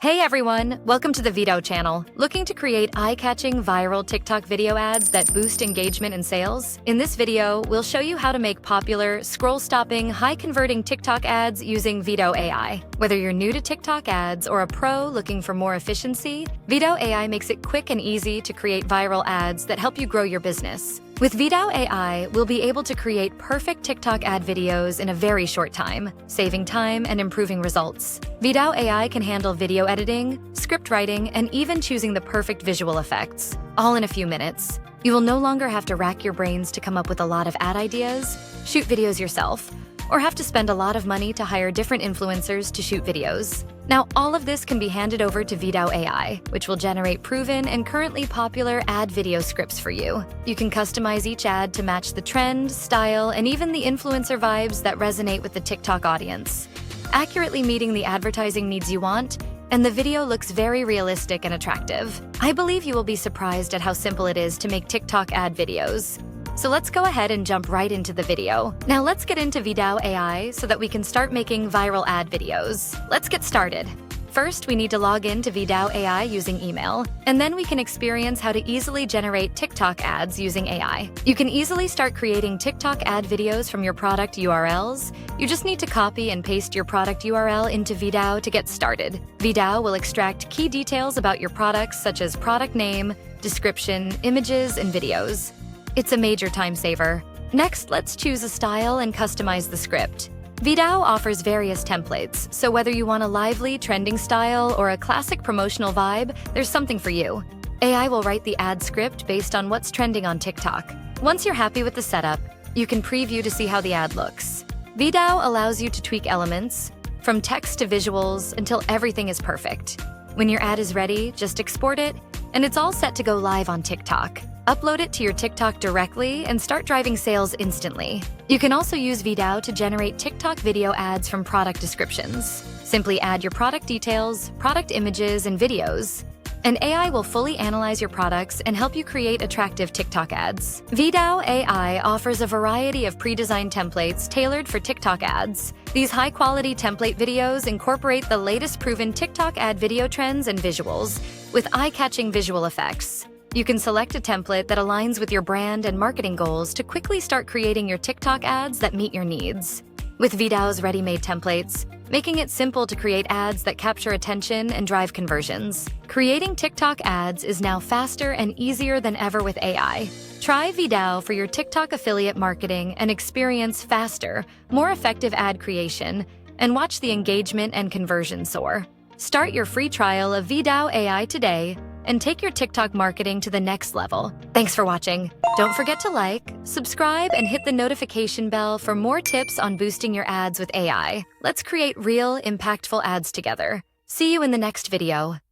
Hey everyone, welcome to the VidAU channel. Looking to create eye-catching viral TikTok video ads that boost engagement and sales? In this video, we'll show you how to make popular, scroll-stopping, high-converting TikTok ads using VidAU AI. Whether you're new to TikTok ads or a pro looking for more efficiency, VidAU AI makes it quick and easy to create viral ads that help you grow your business. With VidAU AI, we'll be able to create perfect TikTok ad videos in a very short time, saving time and improving results. VidAU AI can handle video editing, script writing, and even choosing the perfect visual effects, all in a few minutes. You will no longer have to rack your brains to come up with a lot of ad ideas, shoot videos yourself, or have to spend a lot of money to hire different influencers to shoot videos. Now, all of this can be handed over to VidAU AI, which will generate proven and currently popular ad video scripts for you. You can customize each ad to match the trend, style, and even the influencer vibes that resonate with the TikTok audience, accurately meeting the advertising needs you want, and the video looks very realistic and attractive. I believe you will be surprised at how simple it is to make TikTok ad videos. So let's go ahead and jump right into the video. Now let's get into VidAU AI so that we can start making viral ad videos. Let's get started. First, we need to log in to VidAU AI using email, and then we can experience how to easily generate TikTok ads using AI. You can easily start creating TikTok ad videos from your product URLs. You just need to copy and paste your product URL into VidAU to get started. VidAU will extract key details about your products such as product name, description, images, and videos. It's a major time saver. Next, let's choose a style and customize the script. VidAU offers various templates, so whether you want a lively, trending style or a classic promotional vibe, there's something for you. AI will write the ad script based on what's trending on TikTok. Once you're happy with the setup, you can preview to see how the ad looks. VidAU allows you to tweak elements, from text to visuals, until everything is perfect. When your ad is ready, just export it, and it's all set to go live on TikTok. Upload it to your TikTok directly and start driving sales instantly. You can also use VidAU to generate TikTok video ads from product descriptions. Simply add your product details, product images, and videos, and AI will fully analyze your products and help you create attractive TikTok ads. VidAU AI offers a variety of pre-designed templates tailored for TikTok ads. These high-quality template videos incorporate the latest proven TikTok ad video trends and visuals with eye-catching visual effects. You can select a template that aligns with your brand and marketing goals to quickly start creating your TikTok ads that meet your needs. With VidAU's ready-made templates, making it simple to create ads that capture attention and drive conversions. Creating TikTok ads is now faster and easier than ever with AI. Try VidAU for your TikTok affiliate marketing and experience faster, more effective ad creation, and watch the engagement and conversion soar. Start your free trial of VidAU AI today and take your TikTok marketing to the next level. Thanks for watching. Don't forget to like, subscribe, and hit the notification bell for more tips on boosting your ads with AI. Let's create real, impactful ads together. See you in the next video.